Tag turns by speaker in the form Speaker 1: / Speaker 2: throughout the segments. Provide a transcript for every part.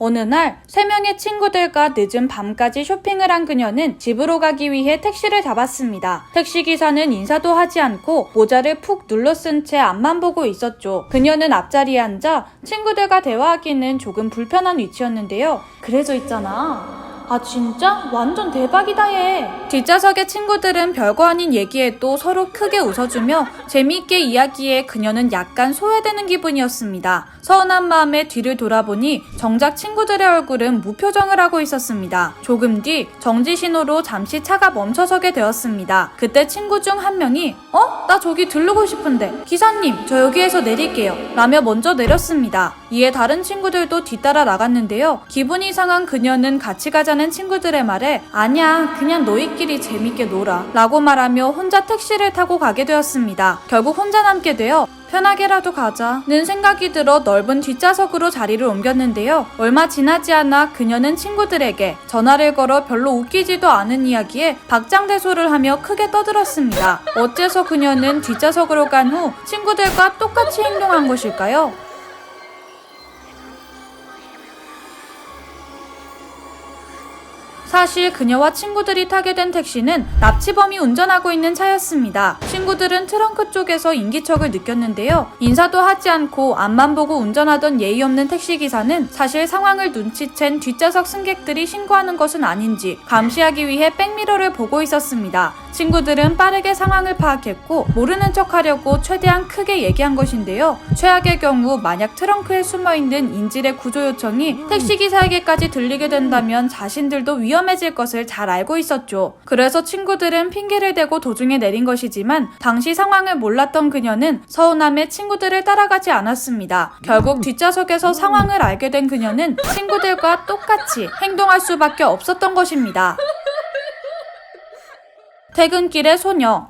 Speaker 1: 어느 날 3명의 친구들과 늦은 밤까지 쇼핑을 한 그녀는 집으로 가기 위해 택시를 잡았습니다. 택시기사는 인사도 하지 않고 모자를 푹 눌러 쓴 채 앞만 보고 있었죠. 그녀는 앞자리에 앉아 친구들과 대화하기는 조금 불편한 위치였는데요. 그래서 있잖아. 아 진짜? 완전 대박이다 얘. 뒷좌석의 친구들은 별거 아닌 얘기에도 서로 크게 웃어주며 재미있게 이야기해 그녀는 약간 소외되는 기분이었습니다. 서운한 마음에 뒤를 돌아보니 정작 친구들의 얼굴은 무표정을 하고 있었습니다. 조금 뒤 정지 신호로 잠시 차가 멈춰서게 되었습니다. 그때 친구 중 한 명이 나 저기 들르고 싶은데 기사님 저 여기에서 내릴게요 라며 먼저 내렸습니다. 이에 다른 친구들도 뒤따라 나갔는데요. 기분이 상한 그녀는 같이 가자는 친구들의 말에 아니야 그냥 너희끼리 재밌게 놀아 라고 말하며 혼자 택시를 타고 가게 되었습니다. 결국 혼자 남게 되어 편하게라도 가자는 생각이 들어 넓은 뒷좌석으로 자리를 옮겼는데요. 얼마 지나지 않아 그녀는 친구들에게 전화를 걸어 별로 웃기지도 않은 이야기에 박장대소를 하며 크게 떠들었습니다. 어째서 그녀는 뒷좌석으로 간 후 친구들과 똑같이 행동한 것일까요? 사실 그녀와 친구들이 타게 된 택시는 납치범이 운전하고 있는 차였습니다. 친구들은 트렁크 쪽에서 인기척을 느꼈는데요. 인사도 하지 않고 앞만 보고 운전하던 예의 없는 택시기사는 사실 상황을 눈치챈 뒷좌석 승객들이 신고하는 것은 아닌지 감시하기 위해 백미러를 보고 있었습니다. 친구들은 빠르게 상황을 파악했고 모르는 척하려고 최대한 크게 얘기한 것인데요. 최악의 경우 만약 트렁크에 숨어있는 인질의 구조 요청이 택시기사에게까지 들리게 된다면 자신들도 위험해질 것을 잘 알고 있었죠. 그래서 친구들은 핑계를 대고 도중에 내린 것이지만 당시 상황을 몰랐던 그녀는 서운함에 친구들을 따라가지 않았습니다. 결국 뒷좌석에서 상황을 알게 된 그녀는 친구들과 똑같이 행동할 수밖에 없었던 것입니다. 퇴근길의 소녀.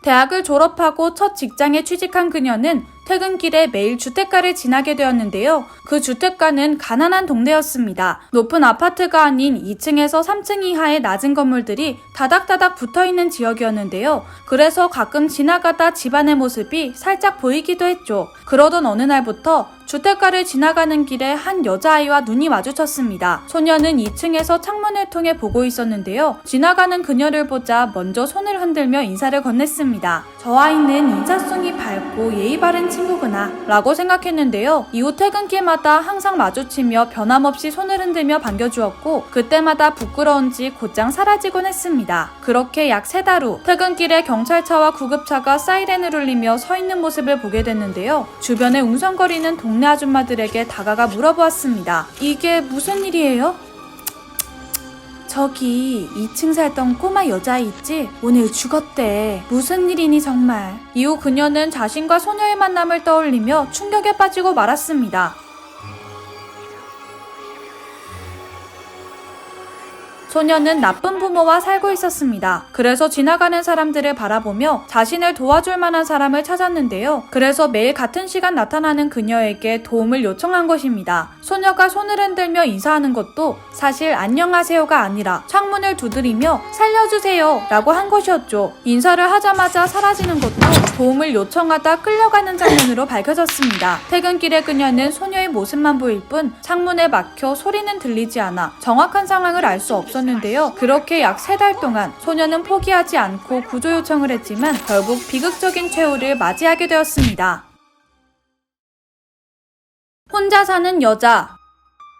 Speaker 1: 대학을 졸업하고 첫 직장에 취직한 그녀는 퇴근길에 매일 주택가를 지나게 되었는데요. 그 주택가는 가난한 동네였습니다. 높은 아파트가 아닌 2층에서 3층 이하의 낮은 건물들이 다닥다닥 붙어있는 지역이었는데요. 그래서 가끔 지나가다 집안의 모습이 살짝 보이기도 했죠. 그러던 어느 날부터 주택가를 지나가는 길에 한 여자아이와 눈이 마주쳤습니다. 소녀는 2층에서 창문을 통해 보고 있었는데요. 지나가는 그녀를 보자 먼저 손을 흔들며 인사를 건넸습니다. 저 아이는 인사성이 밝고 예의 바른 친구구나 라고 생각했는데요. 이후 퇴근길마다 항상 마주치며 변함없이 손을 흔들며 반겨주었고 그때마다 부끄러운지 곧장 사라지곤 했습니다. 그렇게 약 3달 후 퇴근길에 경찰차와 구급차가 사이렌을 울리며 서 있는 모습을 보게 됐는데요. 주변에 웅성거리는 동네 아줌마들에게 다가가 물어보았습니다. 이게 무슨 일이에요? 저기 2층 살던 꼬마 여자아이 있지? 오늘 죽었대. 무슨 일이니 정말. 이후 그녀는 자신과 소녀의 만남을 떠올리며 충격에 빠지고 말았습니다. 소녀는 나쁜 부모와 살고 있었습니다. 그래서 지나가는 사람들을 바라보며 자신을 도와줄 만한 사람을 찾았는데요. 그래서 매일 같은 시간 나타나는 그녀에게 도움을 요청한 것입니다. 소녀가 손을 흔들며 인사하는 것도 사실 안녕하세요가 아니라 창문을 두드리며 살려주세요 라고 한 것이었죠. 인사를 하자마자 사라지는 것도 도움을 요청하다 끌려가는 장면으로 밝혀졌습니다. 퇴근길에 그녀는 소녀의 모습만 보일 뿐 창문에 막혀 소리는 들리지 않아 정확한 상황을 알 수 없었는데요. 그렇게 약 3달 동안 소녀는 포기하지 않고 구조 요청을 했지만 결국 비극적인 최후를 맞이하게 되었습니다. 혼자 사는 여자.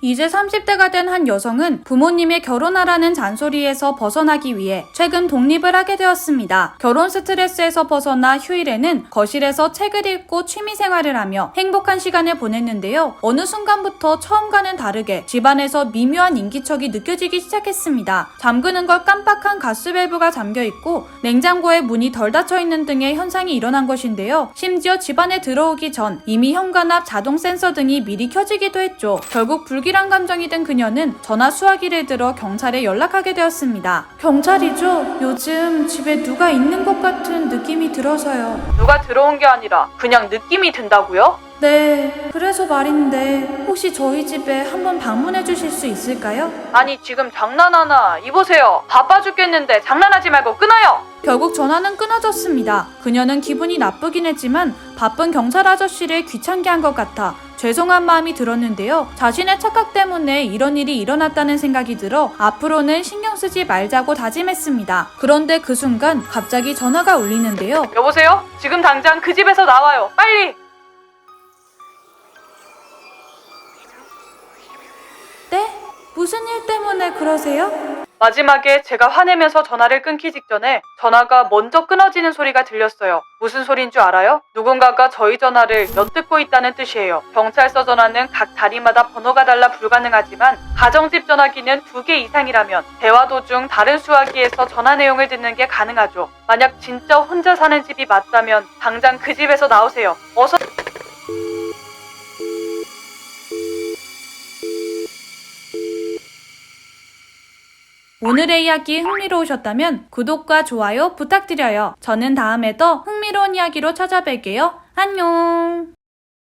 Speaker 1: 이제 30대가 된 한 여성은 부모님의 결혼하라는 잔소리에서 벗어나기 위해 최근 독립을 하게 되었습니다. 결혼 스트레스에서 벗어나 휴일에는 거실에서 책을 읽고 취미생활을 하며 행복한 시간을 보냈는데요. 어느 순간부터 처음과는 다르게 집안에서 미묘한 인기척이 느껴지기 시작했습니다. 잠그는 걸 깜빡한 가스밸브가 잠겨있고 냉장고에 문이 덜 닫혀있는 등의 현상이 일어난 것인데요. 심지어 집안에 들어오기 전 이미 현관앞 자동 센서 등이 미리 켜지기도 했죠. 결국 불길한 감정이 든 그녀는 전화 수화기를 들어 경찰에 연락하게 되었습니다. 경찰이죠? 요즘 집에 누가 있는 것 같은 느낌이 들어서요.
Speaker 2: 누가 들어온 게 아니라 그냥 느낌이 든다고요?
Speaker 1: 네, 그래서 말인데 혹시 저희 집에 한번 방문해 주실 수 있을까요?
Speaker 2: 아니 지금 장난하나? 이보세요. 바빠 죽겠는데 장난하지 말고 끊어요.
Speaker 1: 결국 전화는 끊어졌습니다. 그녀는 기분이 나쁘긴 했지만 바쁜 경찰 아저씨를 귀찮게 한 것 같아 죄송한 마음이 들었는데요. 자신의 착각 때문에 이런 일이 일어났다는 생각이 들어 앞으로는 신경 쓰지 말자고 다짐했습니다. 그런데 그 순간 갑자기 전화가 울리는데요.
Speaker 2: 여보세요? 지금 당장 그 집에서 나와요. 빨리!
Speaker 1: 네? 무슨 일 때문에 그러세요?
Speaker 2: 마지막에 제가 화내면서 전화를 끊기 직전에 전화가 먼저 끊어지는 소리가 들렸어요. 무슨 소린 줄 알아요? 누군가가 저희 전화를 엿듣고 있다는 뜻이에요. 경찰서 전화는 각 다리마다 번호가 달라 불가능하지만 가정집 전화기는 2개 이상이라면 대화 도중 다른 수화기에서 전화 내용을 듣는 게 가능하죠. 만약 진짜 혼자 사는 집이 맞다면 당장 그 집에서 나오세요. 어서.
Speaker 1: 오늘의 이야기 흥미로우셨다면 구독과 좋아요 부탁드려요. 저는 다음에 더 흥미로운 이야기로 찾아뵐게요. 안녕!